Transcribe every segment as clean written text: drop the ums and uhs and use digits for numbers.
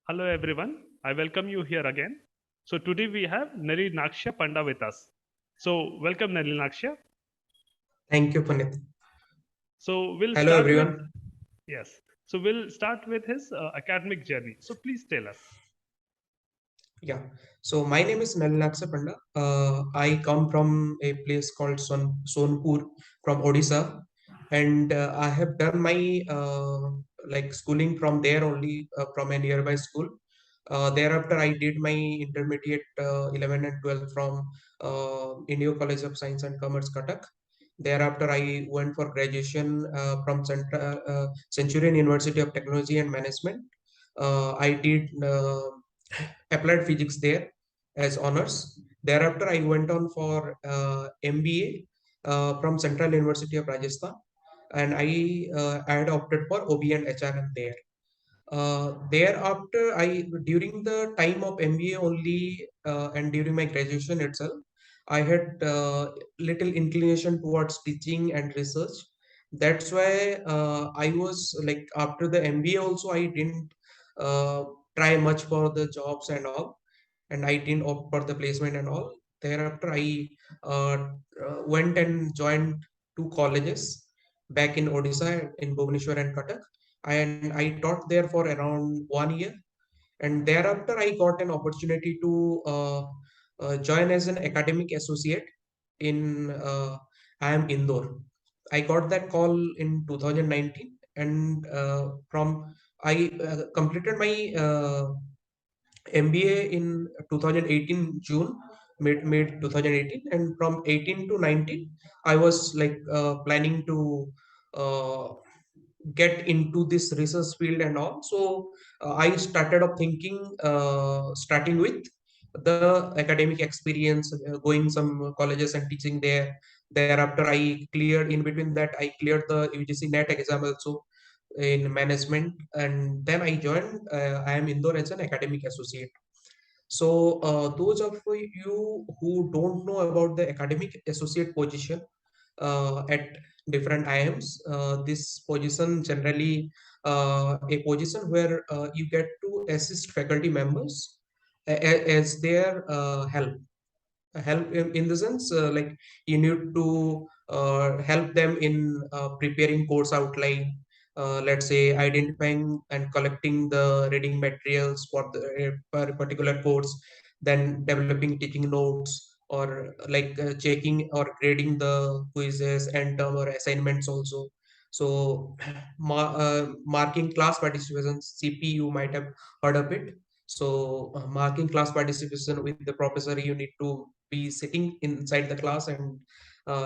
Hello everyone, I welcome you here again. So today we have Nalinakshya Panda with us. So welcome Nalinakshya. Thank you, Punit. So we'll Hello, start with everyone. yes. So we'll start with his academic journey. So please tell us. Yeah. So my name is Nalinakshya Panda. I come from a place called Sonpur from Odisha, and I have done my schooling from there only from a nearby school. Thereafter, I did my intermediate 11 and 12 from Indio College of Science and Commerce, Cuttack. Thereafter, I went for graduation from Centurion University of Technology and Management. I did applied physics there as honors. Thereafter, I went on for MBA from Central University of Rajasthan, and I had opted for OB and HRM there. Thereafter, I during the time of MBA only and during my graduation itself, I had little inclination towards teaching and research. That's why I was like after the MBA also I didn't uh, try much for the jobs and all, and I didn't opt for the placement and all. Thereafter, I went and joined two colleges back in Odisha in Bhubaneswar and Cuttack, and I taught there for around 1 year. And thereafter, I got an opportunity to join as an academic associate in IIM Indore. I got that call in 2019, and from I completed my MBA in 2018 June, mid 2018, and from 18 to 19, I was planning to uh, get into this research field and all. So I started up thinking, starting with the academic experience, going some colleges and teaching there. Thereafter, I cleared in between that I cleared the UGC NET exam also in management, and then I joined. I am Indore as an academic associate. So, those of you who don't know about the academic associate position at different IIMs, this position generally a position where you get to assist faculty members as their help in the sense like you need to help them in preparing course outline, let's say identifying and collecting the reading materials for the per particular course, then developing teaching notes, or checking or grading the quizzes and term or assignments also. So marking class participation, CP, you might have heard of it. So marking class participation with the professor, you need to be sitting inside the class, and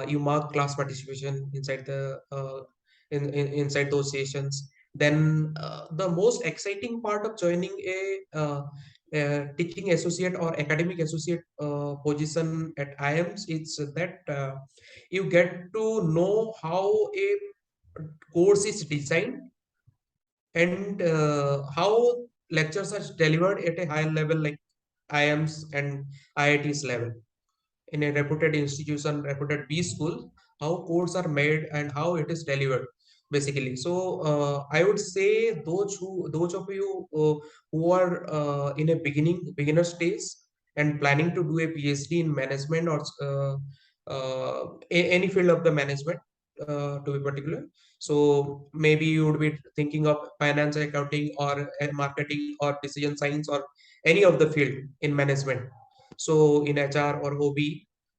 you mark class participation inside the inside those sessions. Then the most exciting part of joining a teaching associate or academic associate position at IIMs is that you get to know how a course is designed, and how lectures are delivered at a higher level like IIMs and IITs level in a reputed institution, reputed B school, how codes are made and how it is delivered, basically. So I would say those of you who are in a beginner stage and planning to do a PhD in management or any field of the management, to be particular. So maybe you would be thinking of finance, accounting, or marketing, or decision science, or any of the field in management. So in HR or OB.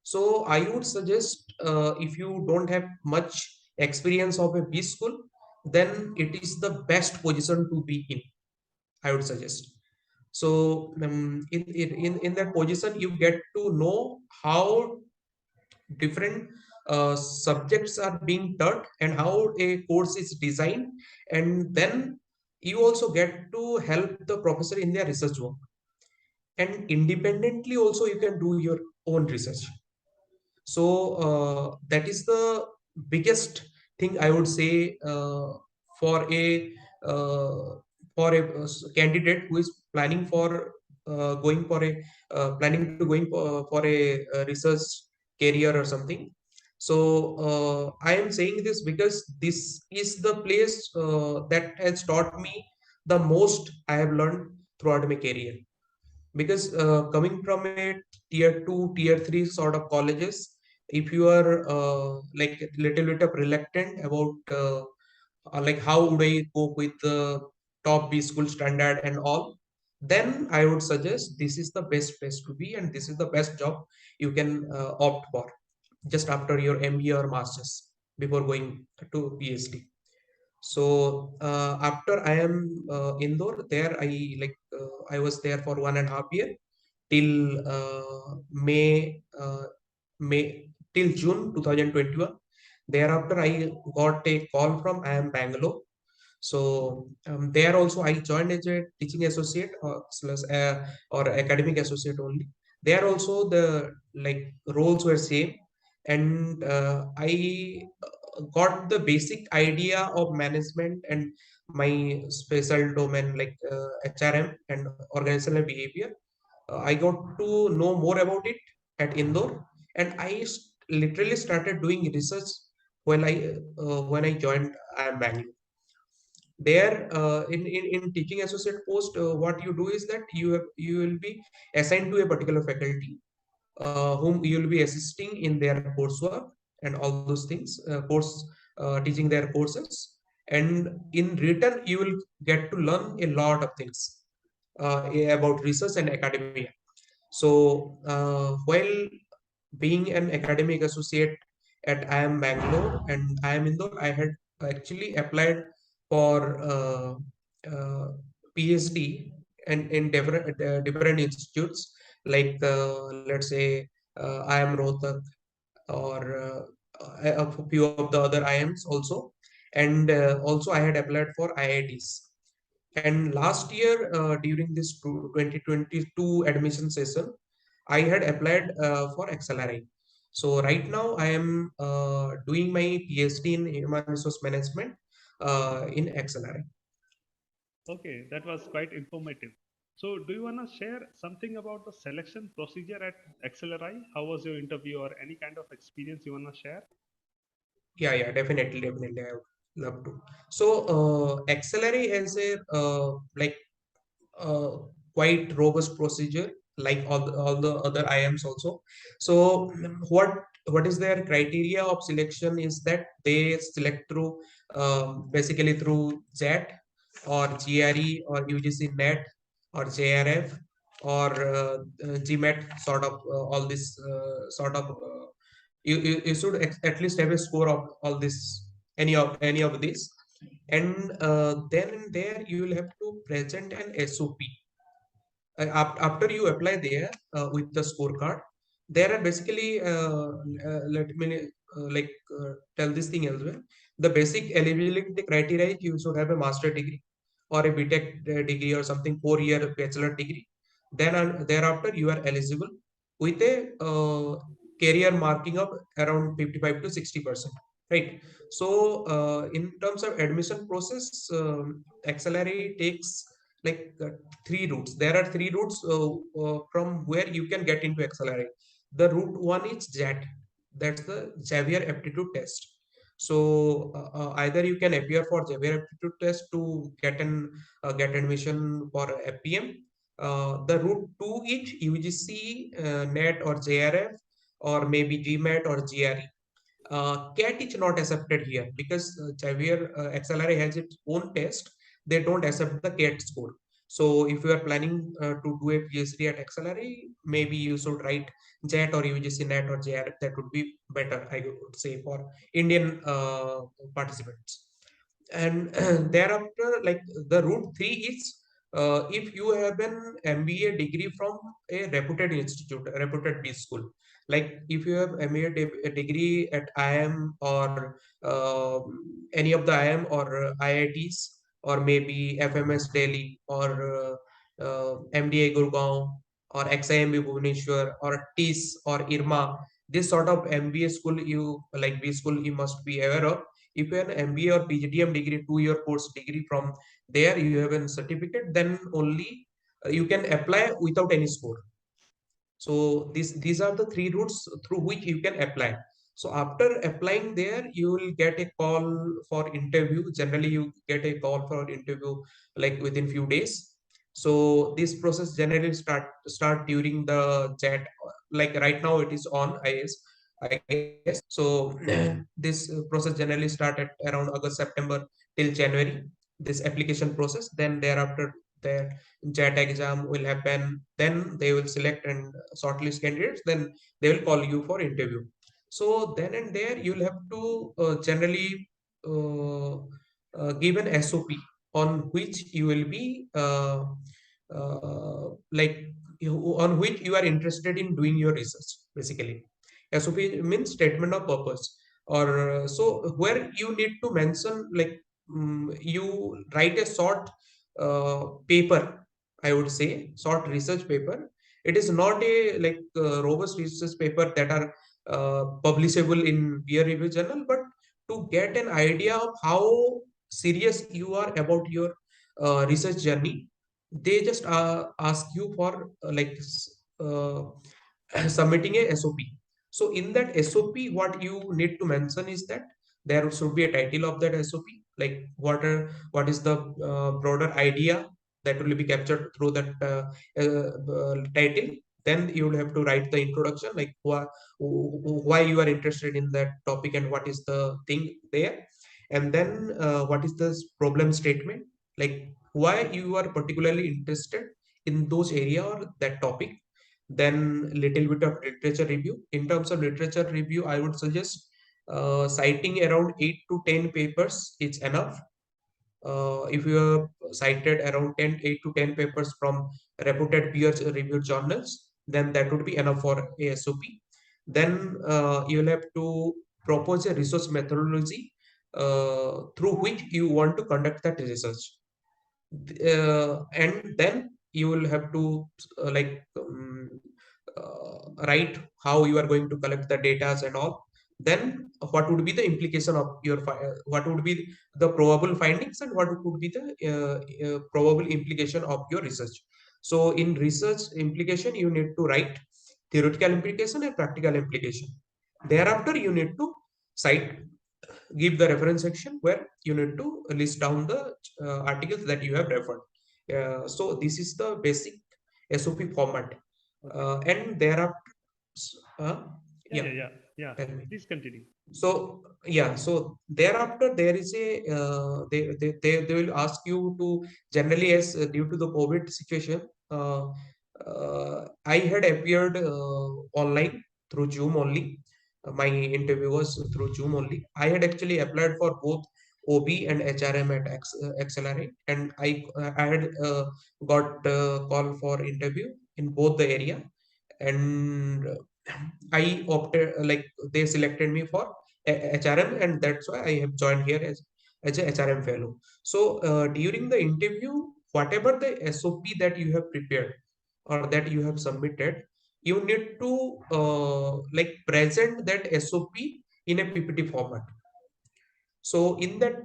So I would suggest, if you don't have much experience of a B school, then it is the best position to be in, I would suggest. So in that position, you get to know how different subjects are being taught and how a course is designed, and then you also get to help the professor in their research work, and independently also you can do your own research. So that is the biggest thing I would say for a uh, candidate who is planning for going for a planning to going for a research career or something. So I am saying this because this is the place that has taught me the most I have learned throughout my career. Because coming from a tier 2, tier 3 sort of colleges, if you are like a little bit of reluctant about like how would I cope with the top B school standard and all, then I would suggest this is the best place to be, and this is the best job you can opt for just after your MBA or masters before going to PhD. So after I am Indore, there I was there for 1.5 year till May till June 2021. Thereafter, I got a call from I am Bangalore. So there also I joined as a teaching associate or academic associate only. There also the like roles were same, and I got the basic idea of management and my special domain like HRM and organizational behavior. I got to know more about it at Indore, and literally started doing research when I joined IIM Bangalore. There, in teaching associate post, what you do is that you will be assigned to a particular faculty, whom you will be assisting in their coursework and all those things, teaching their courses, and in return you will get to learn a lot of things about research and academia. So while being an academic associate at IIM Bangalore and IIM Indore, I had actually applied for PhD and in different institutes like let's say IIM Rohtak or a few of the other IIMs also, and also I had applied for IITs. And last year, during this 2022 admission session, I had applied for XLRI. So right now I am doing my PhD in Human Resource Management in XLRI. Okay, that was quite informative. So, do you want to share something about the selection procedure at XLRI? How was your interview or any kind of experience you want to share? Yeah, definitely. I would love to. So XLRI has a uh, quite robust procedure like all the other IMs also. So what is their criteria of selection is that they select through basically through JET or GRE or UGC NET or JRF or GMAT sort of all this sort of you should at least have a score of all this any of these, and then and there you will have to present an SOP. After you apply there with the scorecard, there are basically let me tell this thing as well. The basic eligibility criteria is you should have a master degree or a BTech degree or something 4 year bachelor degree. Then thereafter you are eligible with a career marking of around 55 to 60%. Right. So in terms of admission process, XLRI takes like three routes. There are three routes from where you can get into XLRI. The route one is JAT, that's the Xavier Aptitude Test. So either you can appear for Xavier Aptitude Test to get admission for FPM. The route two is UGC, NET or JRF, or maybe GMAT or GRE. CAT is not accepted here because Xavier XLRI has its own test. They don't accept the CAT score. So if you are planning to do a PhD at XLRI, maybe you should write JET or UGC NET or JRF. That would be better, I would say, for Indian participants. And thereafter, like the route three is if you have an MBA degree from a reputed institute, a reputed B school. Like if you have a degree at IIM or any of the IIM or IITs or maybe FMS Delhi or MDA Gurgaon or XIMB Bhubaneswar or TIS or IRMA, this sort of MBA school you like B school you must be aware of. If you have an MBA or PGDM degree, 2 year course degree from there, you have a certificate, then only you can apply without any score. So these are the three routes through which you can apply. So after applying there, you will get a call for interview. Generally, you get a call for interview like within few days. So this process generally start during the chat, like right now it is on, I guess. So this process generally start at around August, September till January, this application process. Then thereafter the chat exam will happen. Then they will select and shortlist candidates. Then they will call you for interview. So then and there you'll have to generally uh, give an SOP on which you will be like on which you are interested in doing your research. Basically, SOP means statement of purpose, or so where you need to mention like you write a short paper. I would say short research paper. It is not a like robust research paper that are publishable in peer review journal, but to get an idea of how serious you are about your research journey, they just ask you for uh, submitting a SOP. So in that SOP, what you need to mention is that there should be a title of that SOP, like what is the broader idea that will be captured through that title. Then you will have to write the introduction, like why you are interested in that topic and what is the thing there. And then what is the problem statement, like why you are particularly interested in those area or that topic. Then little bit of literature review. In terms of literature review, I would suggest citing around 8 to 10 papers is enough. If you have cited around 8 to 10 papers from reputed peer reviewed journals, then that would be enough for ASOP. Then you'll have to propose a research methodology through which you want to conduct that research. And then you will have to write how you are going to collect the data and all. Then what would be the implication of your what would be the probable findings and what would be the probable implication of your research. So in research implication you need to write theoretical implication and practical implication. Thereafter you need to cite, give the reference section where you need to list down the articles that you have referred. So this is the basic SOP format. Okay. And thereafter, uh, Yeah, yeah, yeah, yeah, yeah. tell me. Please continue. So yeah, so thereafter there is a they will ask you to generally as due to the COVID situation, I had appeared online through Zoom only. My interview was through Zoom only. I had actually applied for both OB and HRM at XLRI, and I had got call for interview in both the area, and I opted like they selected me for HRM, and that's why I have joined here as a HRM fellow. So during the interview, whatever the SOP that you have prepared or that you have submitted, you need to like present that SOP in a PPT format. So in that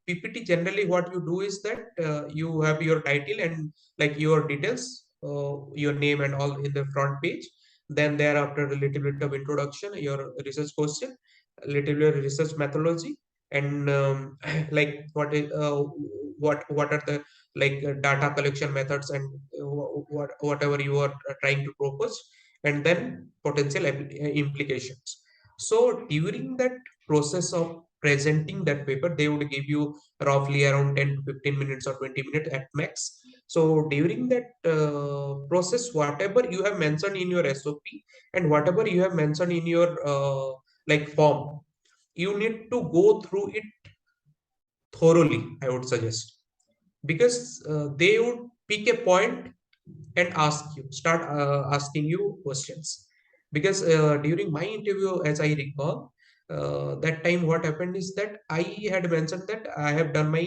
PPT, generally what you do is that you have your title and like your details, your name and all in the front page. Then thereafter a little bit of introduction, your research question, a little bit of research methodology, and like what are the like data collection methods and whatever you are trying to propose, and then potential implications. So during that process of presenting that paper, they would give you roughly around 10 to 15 minutes or 20 minutes at max. So during that process, whatever you have mentioned in your SOP and whatever you have mentioned in your like form, you need to go through it thoroughly, I would suggest, because they would pick a point and start asking you questions. Because during my interview, as I recall, that time what happened is that I had mentioned that I have done my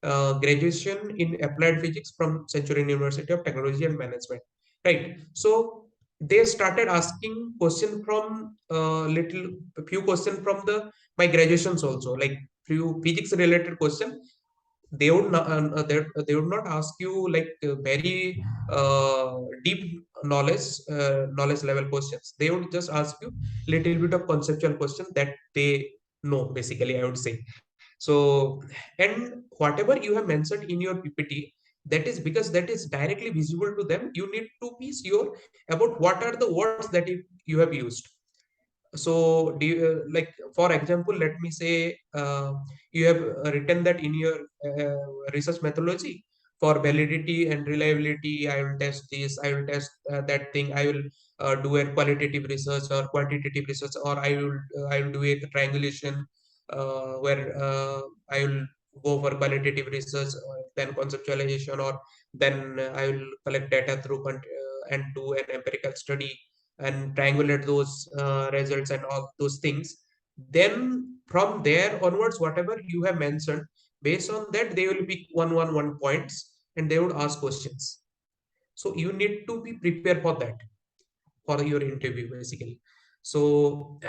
graduation in applied physics from Centurion University of Technology and Management, right? So they started asking question from little few question from the my graduations also, like few physics related question. They would not they would not ask you like very deep knowledge level questions. They would just ask you little bit of conceptual question that they know, basically, I would say. So and whatever you have mentioned in your PPT, That is because that is directly visible to them. You need to be sure about what are the words that you have used. So do you, like for example, let me say you have written that in your research methodology, for validity and reliability I will test this, I will test that thing, I will do a qualitative research or quantitative research, or I will do a triangulation where I will go for qualitative research, then conceptualization, or then I will collect data through and do an empirical study and triangulate those results and all those things. Then from there onwards, whatever you have mentioned, based on that, they will pick one points and they would ask questions. So you need to be prepared for that, for your interview basically. So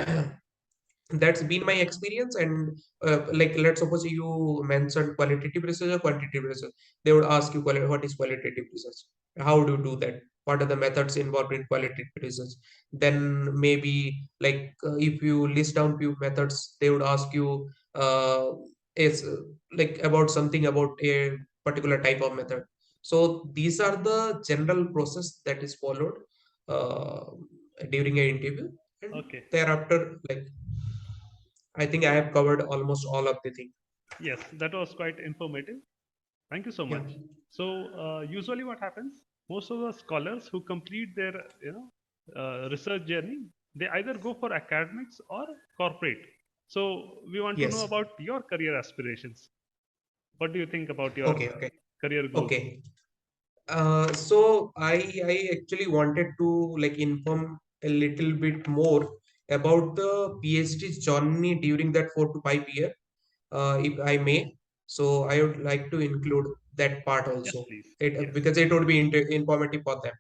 that's been my experience. And like let's suppose you mentioned qualitative research or quantitative research, they would ask you what is qualitative research, how do you do that, what are the methods involved in qualitative research. Then maybe like if you list down few methods, they would ask you is like about something about a particular type of method. So these are the general process that is followed uh, during an interview. And Okay. thereafter, like I think I have covered almost all of the thing. Yes, that was quite informative. Thank you so Yeah. much. So usually what happens? Most of the scholars who complete their research journey, they either go for academics or corporate. So we want to know Yes. about your career aspirations. What do you think about your Okay. Okay. career goals? Okay. So I actually wanted to like inform a little bit more about the PhD journey during that 4 to 5 year, if I may. So I would like to include that part Yes, also, please. it Yes. because it would be informative for them.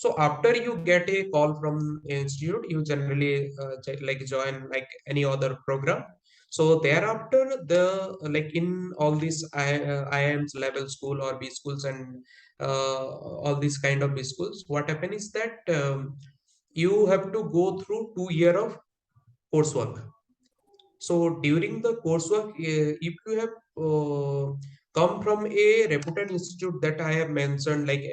So after you get a call from institute, you generally like join like any other program. So thereafter, the like in all these IIMs level school or B schools and all these kind of B schools, what happen is that you have to go through 2 year of coursework. So during the coursework, if you have come from a reputed institute that I have mentioned, like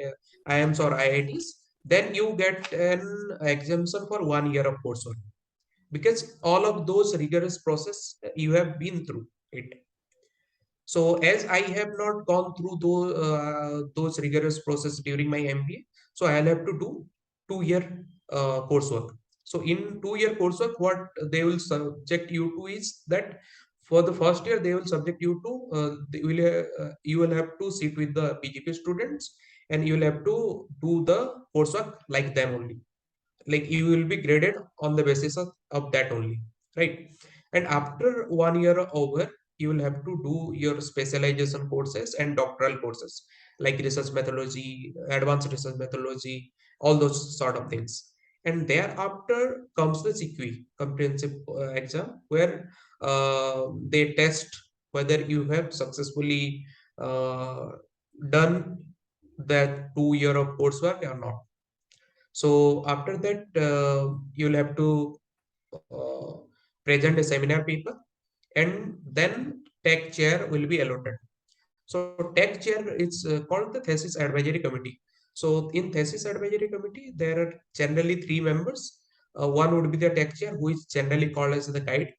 IIMs or IITs, then you get an exemption for 1 year of coursework, because all of those rigorous process you have been through it. So as I have not gone through those rigorous process during my MBA, so I'll have to do 2 year coursework. So in 2 year coursework, what they will subject you to is that for the first year they will subject you to you will have to sit with the PGP students and you will have to do the coursework like them only, like you will be graded on the basis of that only, right? And after 1 year over, you will have to do your specialization courses and doctoral courses like research methodology, advanced research methodology, all those sort of things. And thereafter comes the CQE comprehensive exam, where they test whether you have successfully uh, done that 2 year of coursework or not. So after that, you'll have to present a seminar paper, and then tech chair will be allotted. So tech chair is called the thesis advisory committee. So in thesis advisory committee, there are generally 3 members. One would be the tech chair, who is generally called as the guide,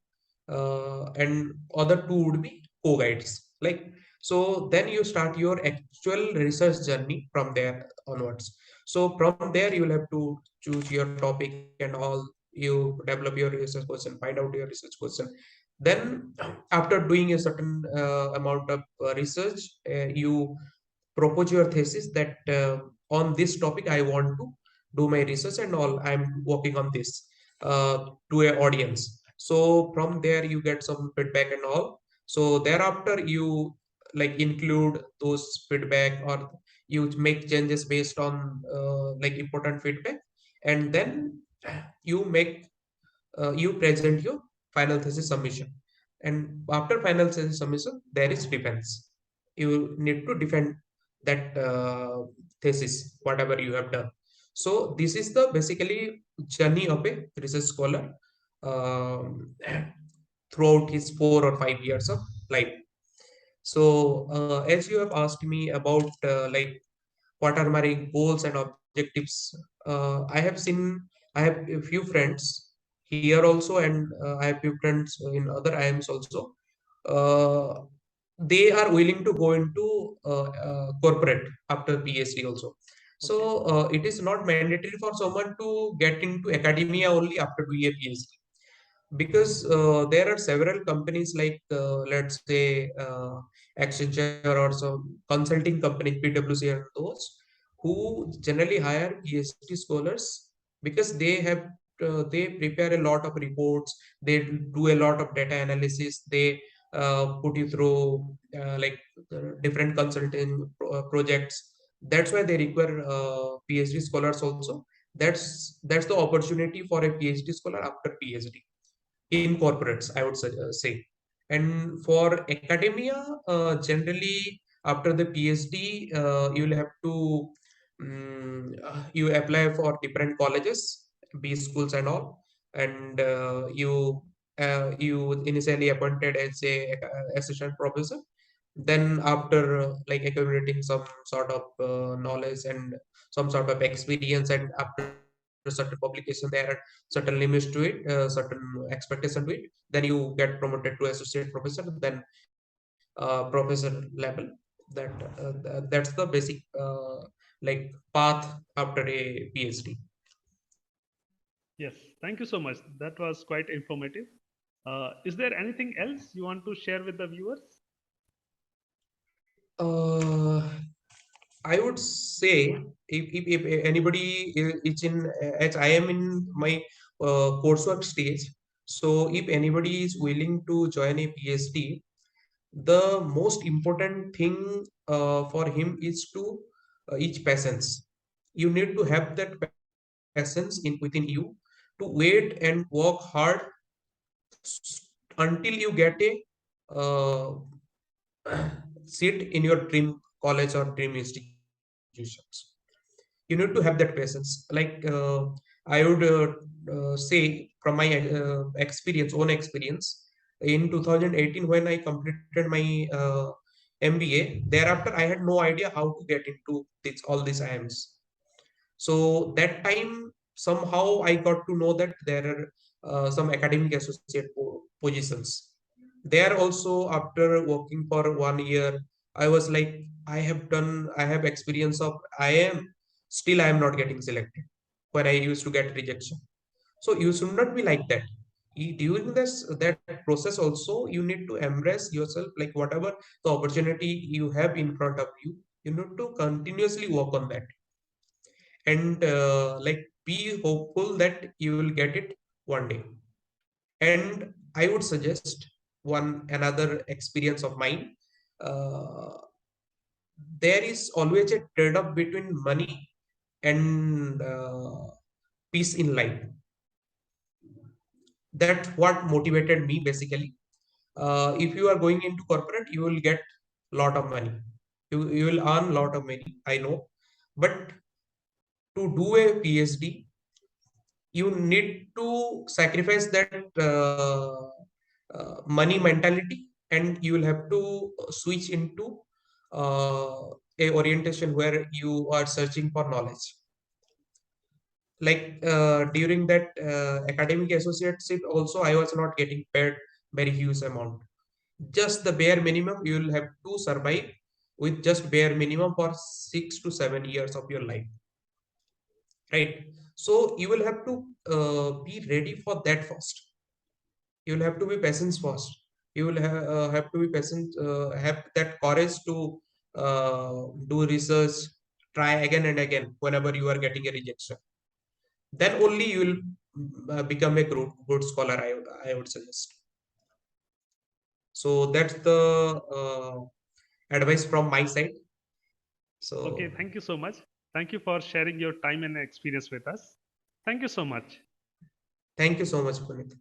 and other two would be co-guides. Like so, then you start your actual research journey from there onwards. So from there, you will have to choose your topic and all. You develop your research question, find out your research question. Then, after doing a certain amount of research, you propose your thesis that on this topic I want to do my research and all. I'm working on this to a audience. So from there you get some feedback and all. So thereafter you like include those feedback, or you make changes based on like important feedback, and then you make you present your final thesis submission. And after final thesis submission, there is defense. You need to defend that thesis, whatever you have done. So this is the basically journey of a research scholar um, throughout his 4 or 5 years of life. So, as you have asked me about what are my goals and objectives, I have seen, I have a few friends here also, and I have few friends in other IIMs also. Uh, they are willing to go into corporate after PhD also. Okay. So it is not mandatory for someone to get into academia only after doing a PhD, because there are several companies like let's say Accenture or some consulting companies, PwC and those, who generally hire PhD scholars because they prepare a lot of reports, they do a lot of data analysis, they put you through different consulting projects. That's why they require PhD scholars also. That's the opportunity for a PhD scholar after PhD in corporates, I would say. And for academia, generally after the PhD, you'll have to you apply for different colleges, B schools and all, and you initially appointed as a assistant professor. Then after like accumulating some sort of knowledge and some sort of experience, and after certain publication there are certain limits to it, certain expectation to it, then you get promoted to associate professor, then professor level. That's the basic like path after a PhD. Yes, thank you so much. That was quite informative. Is there anything else you want to share with the viewers? uh, I would say, if anybody is in, as I am in my coursework stage, so if anybody is willing to join a PhD, the most important thing for him is to each patience. You need to have that patience in within you to wait and work hard until you get a uh, seat in your dream college or dream institutions. You need to have that patience. I would say from my own experience, in 2018 when I completed my MBA, thereafter I had no idea how to get into all these IIMs. So that time somehow I got to know that there are some academic associate positions. There also, after working for 1 year, I was like, I have experience of IIM, still I am not getting selected when I used to get rejection. So you should not be like that. During that process also, you need to embrace yourself, like whatever the opportunity you have in front of you, you need to continuously work on that, and be hopeful that you will get it one day. And I would suggest one another experience of mine. uh, there is always a trade-off between money and peace in life. That's what motivated me basically. If you are going into corporate, you will get lot of money, you will earn lot of money, I know, but to do a PhD, you need to sacrifice that money mentality, and you will have to switch into a orientation where you are searching for knowledge. During that academic associateship also, I was not getting paid very huge amount, just the bare minimum. You will have to survive with just bare minimum for 6 to 7 years of your life, right? So you will have to be ready for that first. You will have to be patient first. You will have to be patient, have that courage to do research, try again and again whenever you are getting a rejection. Then only you will become a good scholar, I would suggest. So that's the advice from my side. Okay, So thank you so much. Thank you for sharing your time and experience with us. Thank you so much. thank you so much, Puneet.